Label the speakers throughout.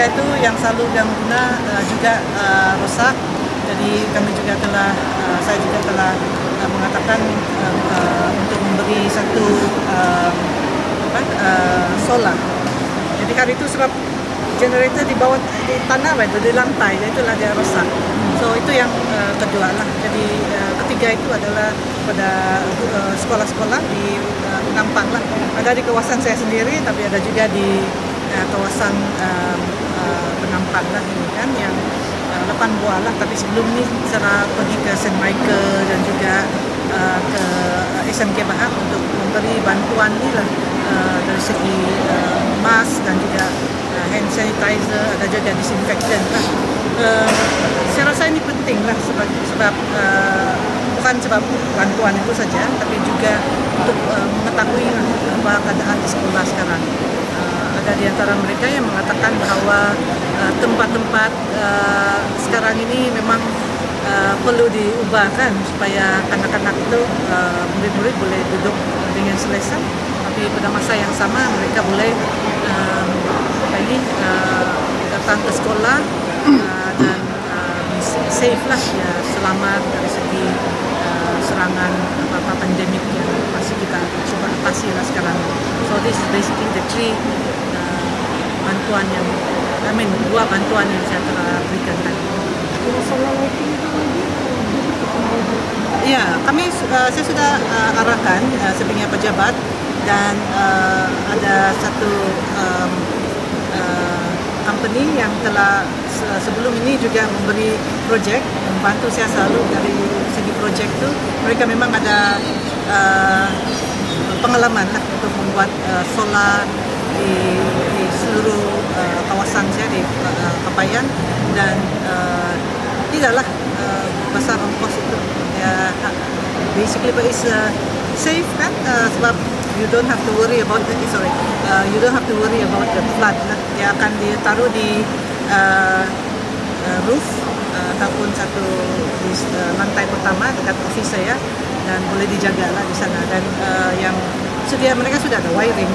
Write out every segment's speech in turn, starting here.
Speaker 1: Itu yang selalu yang guna juga rosak. Jadi kami juga telah, saya juga telah mengatakan untuk memberi satu solar. Jadi hari itu sebab generator di bawah di tanah, di lantai, itulah dia rosak. So itu yang kedua lah. Jadi ketiga itu adalah pada sekolah-sekolah di Penampang lah. Ada di kawasan saya sendiri, tapi ada juga di kawasan Penampang lah ini kan yang 8 buah lah. Tapi sebelum ini saya pergi ke St. Michael dan juga ke SMK Bahak untuk memberi bantuan ni lah dari segi mask dan juga hand sanitizer, ada juga disinfektan lah. Saya rasa ini penting lah sebab bukan sebab bantuan itu saja, tapi juga untuk mengetahui apa keadaan di sekolah sekarang. Ada di antara mereka yang mengatakan bahwa tempat-tempat sekarang ini memang perlu diubahkan supaya anak-anak itu murid-murid boleh duduk dengan selesa, tapi pada masa yang sama mereka boleh datang ke sekolah dan safe lah, ya, selamat dari segi serangan apa pandemik yang masih kita coba atasi lah sekarang. So this is basically the three bantuan yang, dua bantuan yang saya telah berikan tadi. Ya, saya sudah arahkan sebagai pejabat dan ada satu company yang telah sebelum ini juga memberi projek, membantu saya selalu dari segi projek itu. Mereka memang ada pengalaman lah untuk membuat solar di seluruh kawasan saya di Kabayan, dan tidaklah besar ongkos itu. Ya, basically it's safe kan, sebab you don't have to worry about the flood. Dia akan ditaruh di roof ataupun satu di lantai pertama dekat office saya, dan boleh dijaga lah di sana. Dan yang mereka sudah ada wiring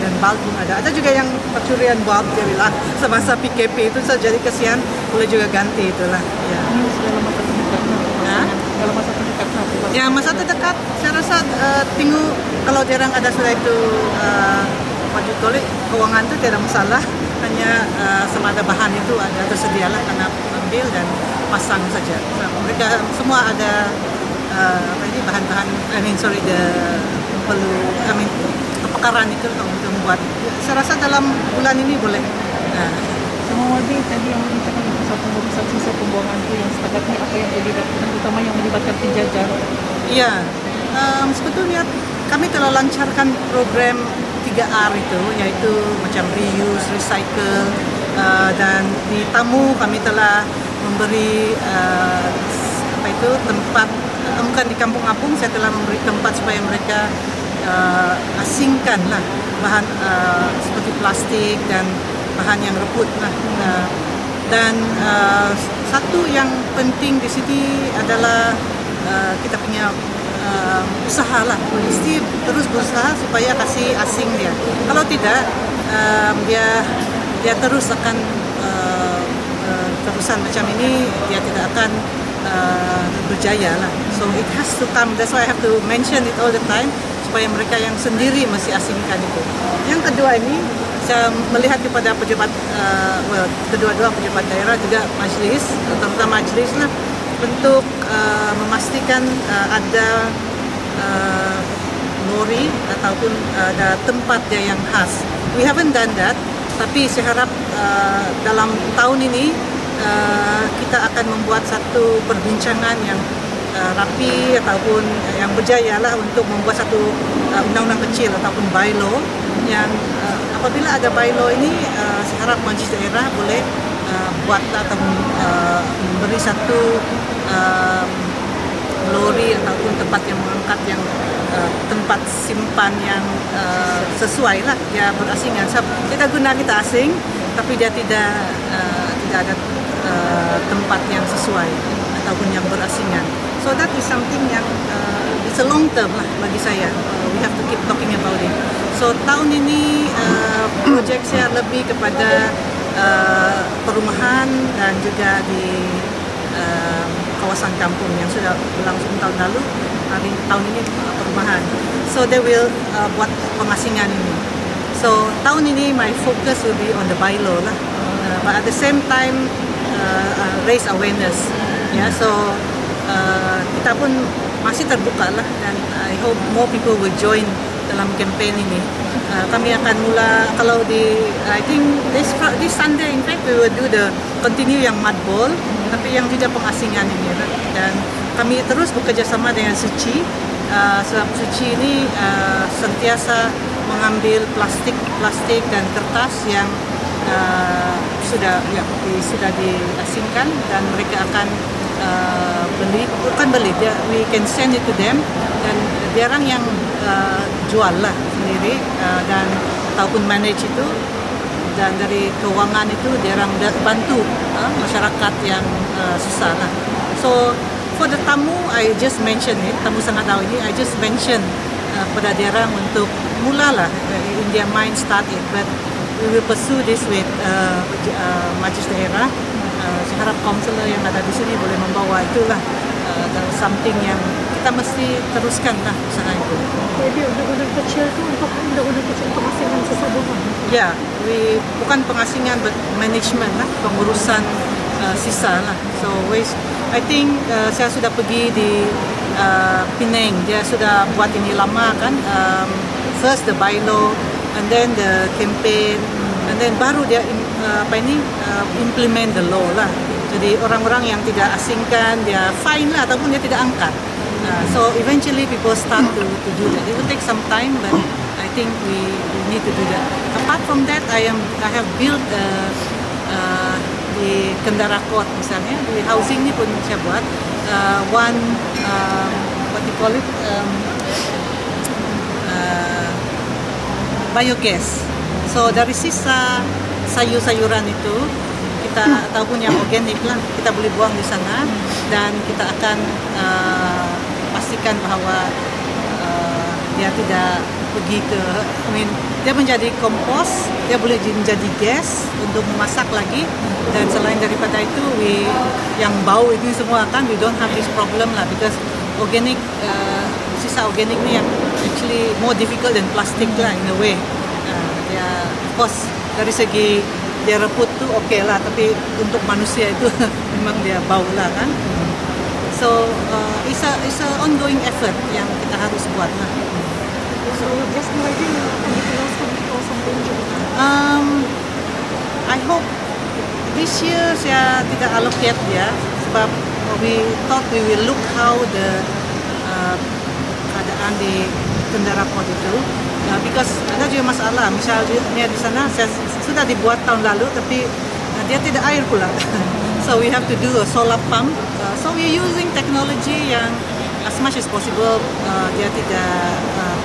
Speaker 1: dan bulb pun ada. Ada juga yang pencurian bulb, dia bilang semasa PKP itu saja, jadi kesian, boleh juga ganti itulah. Ya.
Speaker 2: Dalam masa terdekat. Dalam masa terdekat.
Speaker 1: Ya, masa terdekat saya rasa tunggu kalau jarang ada sudah itu wajib tolik keuangan itu tidak masalah, hanya sama ada bahan itu ada tersedialah, karena ambil dan pasang saja. Mereka semua ada bahan-bahan, kepakaran itu untuk membuat. Saya rasa dalam bulan ini boleh.
Speaker 2: Semua warga tadi yang menyatakan pusat sisa pembuangan itu yang setakat ini apa yang melibatkan, terutama yang melibatkan penjajah?
Speaker 1: Iya, sebetulnya kami telah lancarkan program 3R itu, yaitu macam reuse, recycle, dan di Tamu kami telah memberi tempat, bukan di Kampung Apung, saya telah memberi tempat supaya mereka asingkan lah bahan seperti plastik dan bahan yang reput lah. Dan satu yang penting di sini adalah kita punya usaha lah, mesti terus berusaha supaya kasih asing dia. Kalau tidak, dia terus akan terusan macam ini, dia tidak akan berjaya lah. So it has to come. That's why I have to mention it all the time, supaya mereka yang sendiri mesti asingkan itu. Yang kedua ini, saya melihat kepada pejabat, kedua-dua pejabat daerah juga majlis, terutama majlis lah, untuk memastikan ada lori ataupun ada tempat dia yang khas. We haven't done that, tapi saya harap dalam tahun ini kita akan membuat satu perbincangan yang rapi ataupun yang berjaya lah untuk membuat satu undang-undang kecil ataupun bylaw yang apabila ada bylaw ini, saya harap majlis daerah boleh buat atau memberi satu lori ataupun tempat yang mengangkat yang tempat simpan yang sesuai lah, dia berasingan. Kita guna kita asing, tapi dia tidak ada tempat yang sesuai ataupun yang berasingan. So that is something yang it's a long term lah bagi saya. We have to keep talking about it. So tahun ini projek saya lebih kepada pedesaan dan juga di kawasan kampung yang sudah berlangsung tahun lalu, tahun ini perumahan. So they will buat pengasingan ini. So tahun ini my focus will be on the bylaw lah, but at the same time raise awareness. Ya, so kita pun masih terbuka lah, dan I hope more people will join dalam campaign ini. Kami akan mula kalau I think this Sunday in fact we will do the continue yang mud ball, tapi yang juga pengasingan ini lah. Dan kami terus bekerja sama dengan Suci, sebab Suci ini sentiasa mengambil plastik dan kertas yang sudah diasingkan, dan mereka akan we can send it to them, dan jarang yang jual lah sendiri dan ataupun manage itu, dan dari keuangan itu jarang bantu masyarakat yang susah lah. So for the tamu, I just mention it, tamu sangat tahu ini, I just mention pada diorang untuk mulalah in their mind start it, but we will pursue this with Majlis Daerah. Saya harap kaunselor yang ada di sini boleh membawa itulah something yang kita mesti teruskan lah usaha itu.
Speaker 2: Jadi undang-undang kecil itu untuk undang-undang kecil pengasingan sesabungan.
Speaker 1: Ya, bukan pengasingan, but management lah, pengurusan sisa lah. So I think saya sudah pergi di Penang, dia sudah buat ini lama kan. First the bylaw, and then the campaign, and then baru dia implement the law lah. Jadi orang-orang yang tidak asingkan dia fine lah, ataupun dia tidak angkat. So eventually people start to do that. It will take some time, but I think we need to do that. Apart from that, I have built di Kendara Court misalnya, di housing ni pun saya buat what do you call it, biogas. So dari sisa sayur-sayuran itu kita ataupun yang organik lah, kita boleh buang di sana, dan kita akan pastikan bahawa dia tidak pergi ke, dia menjadi kompos, dia boleh menjadi gas untuk memasak lagi. Dan selain daripada itu, yang bau itu semua kan, we don't have this problem lah, because organic, sisa organik ni yang actually more difficult than plastic lah in a way. Dia of course dari segi dia reput tu okey lah, tapi untuk manusia itu memang dia bau lah kan. So it's a ongoing effort yang kita harus buat lah.
Speaker 2: So just lagi akan diteruskan di kawasan lain juga.
Speaker 1: I hope this year saya tidak allocate dia, sebab we thought we will look how the keadaan di Kendara Port itu, because ada juga masalah. Misalnya di sana sudah dibuat tahun lalu, tapi dia tidak air pula. So we have to do a solar pump. So we are using technology yang as much as possible dia tidak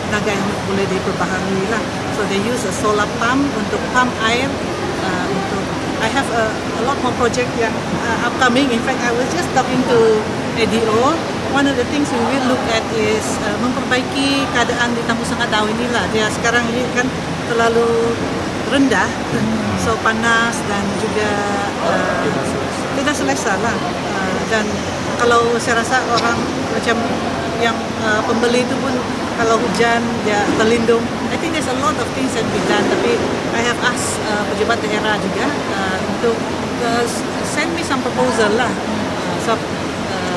Speaker 1: tenaga yang boleh diperbaharui lah. So they use a solar pump untuk pump air. I have a lot more project yang upcoming. In fact, I was just talking to ADO. One of the things we will look at is memperbaiki keadaan di Tamu Sangat Dao inilah. Dia sekarang ini kan terlalu rendah, so panas dan juga tidak selesa lah. Dan kalau saya rasa orang macam yang pembeli itu pun kalau hujan dia terlindung. I think there's a lot of things that be done. Tapi I have asked pejabat daerah juga untuk send me some proposal lah. So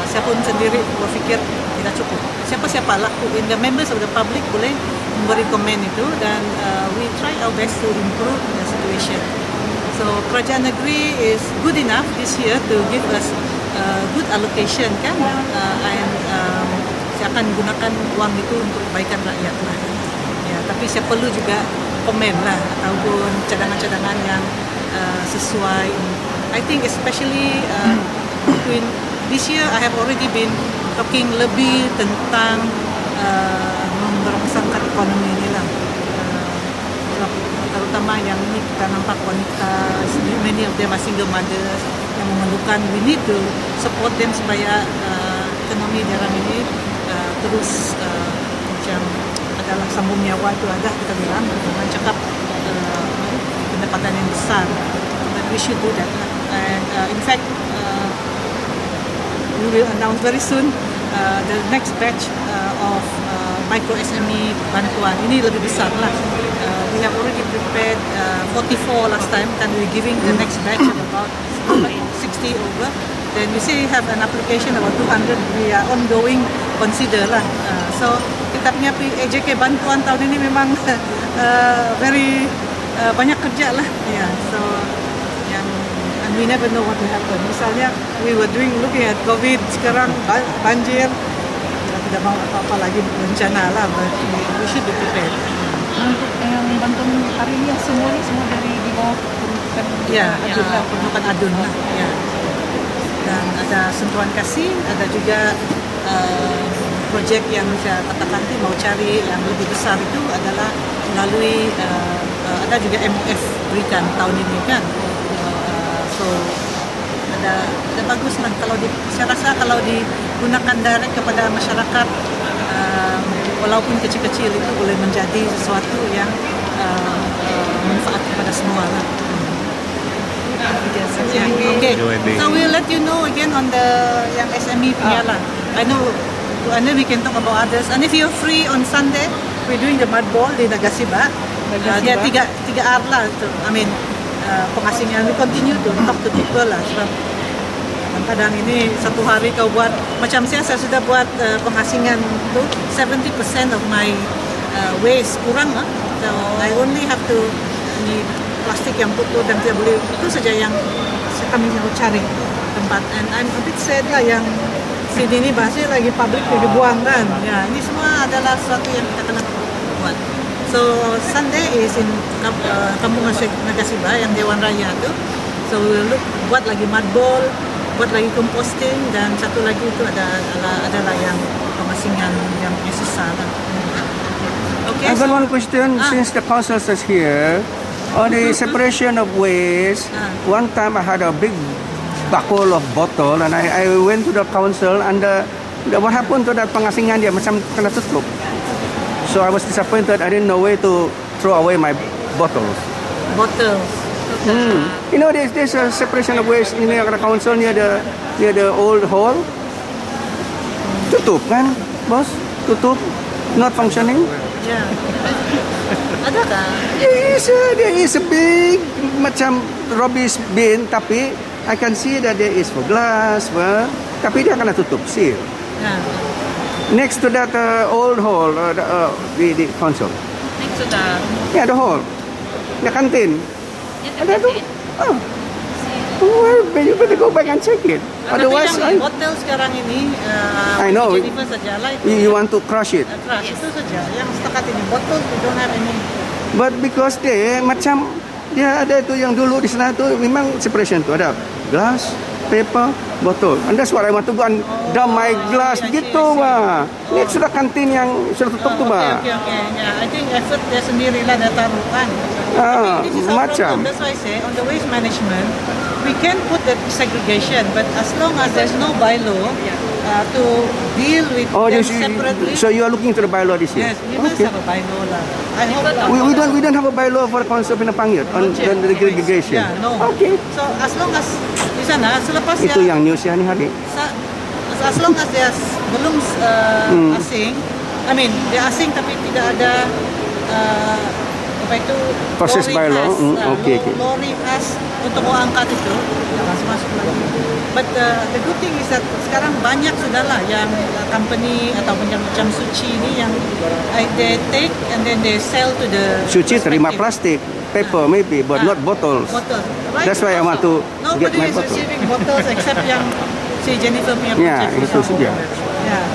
Speaker 1: saya pun sendiri berfikir tidak cukup. Siapa-siapa lah, the members of the public boleh memberi komen itu, dan we try our best to improve the situation. So kerajaan negeri is good enough this year to give us good allocation kan, and saya akan gunakan uang itu untuk kebaikan rakyat lah. Ya, tapi saya perlu juga komen lah, ataupun cadangan-cadangan yang sesuai. I think especially between this year I have already been talking lebih tentang memberangsangkan ekonomi ini lah. Terutama yang ini kita nampak wanita, many of them are single mothers yang memerlukan, we need to support them supaya ekonomi daerah ini terus macam adalah sambung nyawa itu ada, kita bilang, dengan cakap pendapatan yang besar. But we should do that. And In fact, we will announce very soon the next batch of micro SME bantuan. Ini lebih besar lah. We have already prepared 44 last time, and we're giving the next batch of about 60 over. Then we still have an application about 200. We are ongoing, consider lah. So kita punya EJK bantuan tahun ini memang very banyak kerja lah. Yeah. So and we never know what will happen. Misalnya we were looking at COVID, sekarang banjir. Kita tidak mau apa-apa lagi bencana lah. But we should be prepared.
Speaker 2: Untuk yang bantuan hari ini semua dari di bawah peruntukan
Speaker 1: peruntukan ADUN lah. Ya. Dan ada sentuhan kasih, ada juga projek yang saya katakan itu mau cari yang lebih besar itu adalah melalui ada juga MOF berikan tahun ini kan. So ada bagus lah kalau saya rasa kalau digunakan direct kepada masyarakat, walaupun kecil-kecil itu boleh menjadi sesuatu yang manfaat kepada semua lah. Okay. So we'll let you know again on the yang SME punya lah. I know we can talk about others. And if you're free on Sunday, we're doing the mud ball di Nagasiba. Dia tiga R lah. I mean pengasingan. We continue to talk to people lah. Sebab kadang ini satu hari kau buat macam saya sudah buat pengasingan tu 70% of my waste kurang lah. So I only have to plastik yang putus dan tidak boleh, itu saja yang kami mau cari tempat. And I'm a bit sad lah yang sini ni masih lagi public dibuang kan. Ya, ini semua adalah sesuatu yang kita kena buat. So Sunday is in Kampung Nagasiba yang Dewan Raya tu. So we'll buat lagi mud ball, buat lagi composting, dan satu lagi itu adalah yang pemasingan yang sisa lah. Okay.
Speaker 3: I've got one question since the council is here. On the separation of waste, one time I had a big buckle of bottle and I went to the council and what happened to that pengasingan dia macam kena tutup. So I was disappointed. I didn't know where to throw away my bottles. You know, there's a separation of waste in the council near the old hall. Tutup kan, boss? Tutup, not functioning.
Speaker 1: Yeah. Ada tak?
Speaker 3: There is a big macam rubbish bin, tapi I can see that there is for glass, tapi dia kena tutup seal.
Speaker 1: Yeah.
Speaker 3: Next to that old hall, the council.
Speaker 2: Next to the
Speaker 3: the hall, the canteen. Ada tu. Well, you better go back and check it. Otherwise,
Speaker 1: hotel sekarang ini,
Speaker 3: I know.
Speaker 1: Jennifer saja lah.
Speaker 3: You want to crush it.
Speaker 1: Crush itu saja. Yang setakat ini botol, we don't have any.
Speaker 3: But because dia macam dia ada tu yang dulu di sana tu memang separation tu ada glass, paper, botol. And that's what I want to go and dump my glass gitu bah. Next sudah kantin yang sudah tutup tu bah.
Speaker 1: Okay. Yeah, I think effort dia sendiri lah dia taruh kan. This is our problem. That's why I say on the waste management we can put that segregation, but as long as there's no bylaw to deal with them separately.
Speaker 3: So you are looking to the bylaw this year?
Speaker 1: Yes, we must have a bylaw lah. I hope
Speaker 3: we don't have a bylaw for council Pinang-Pangyut on the segregation.
Speaker 1: Yeah, no.
Speaker 3: Okay.
Speaker 1: So as long as di sana selepas
Speaker 3: itu yang news ya hari.
Speaker 1: As long as dia belum asing, I mean dia asing tapi tidak ada apa itu
Speaker 3: proses bylaw.
Speaker 1: Lori khas untuk mau angkat itu masuk lagi. But the good thing is that sekarang banyak sudahlah yang company atau macam Suci ini yang they take and then they sell to the
Speaker 3: Suci terima plastik, paper maybe, but not bottles.
Speaker 1: Right.
Speaker 3: That's why I want to get my bottle.
Speaker 1: Nobody is receiving bottles except yang si Jennifer punya project.
Speaker 3: Ya, itu saja.
Speaker 1: Yeah.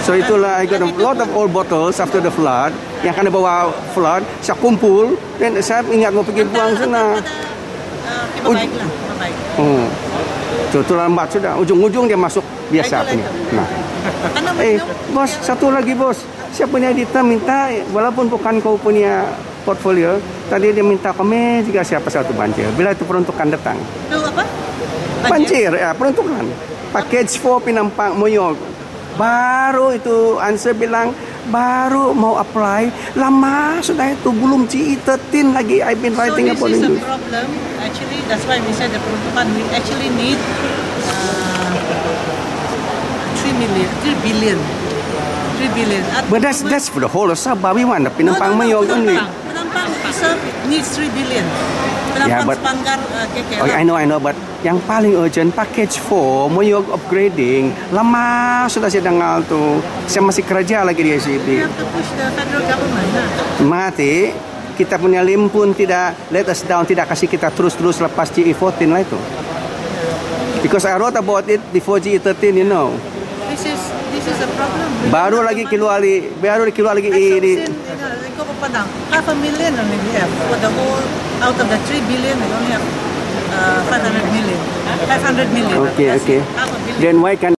Speaker 3: So itulah I got a lot of old bottles after the flood. Yang kena bawa flood, saya kumpul dan saya ingat mau pergi buang sana.
Speaker 1: Baiklah.
Speaker 3: Itu lambat sudah. Ujung-ujung dia masuk biasa punya. Nah. Bos, satu lagi bos. Siapa punya editor minta, walaupun bukan kau punya portfolio, tadi dia minta komen jika siapa satu banjir. Bila itu peruntukan datang.
Speaker 1: Itu apa?
Speaker 3: Banjir, ya peruntukan. Package 4 Penampang Moyo. Baru itu answer bilang baru mau apply, lama sudah itu belum GE13 lagi. I've been writing
Speaker 1: so
Speaker 3: about
Speaker 1: this is
Speaker 3: it.
Speaker 1: a problem. Actually, that's why we said the peruntukan we actually need 3 billion.
Speaker 3: But that's for the whole of Sabah. We want the Penampang Mayog only.
Speaker 1: Penampang needs 3 billion. Penampang Sepanggar KKL.
Speaker 3: Okay, I know, but yang paling urgent package 4 Mayog upgrading. Lama sudah saya dengar tu. Saya masih kerja lagi di ICT.
Speaker 1: We have to push the federal government.
Speaker 3: Mati kita punya lim pun tidak let us down, tidak kasih kita terus lepas GE14 lah itu. Because I wrote about it before GE13, you know.
Speaker 1: This is a problem.
Speaker 3: Baru lagi keluar lagi ini.
Speaker 1: Ikaw pa padang, 500,000 only we have. For the whole, out of the 3 billion, we only have 500 million.
Speaker 3: Okay.
Speaker 1: Half a billion.
Speaker 3: Then why can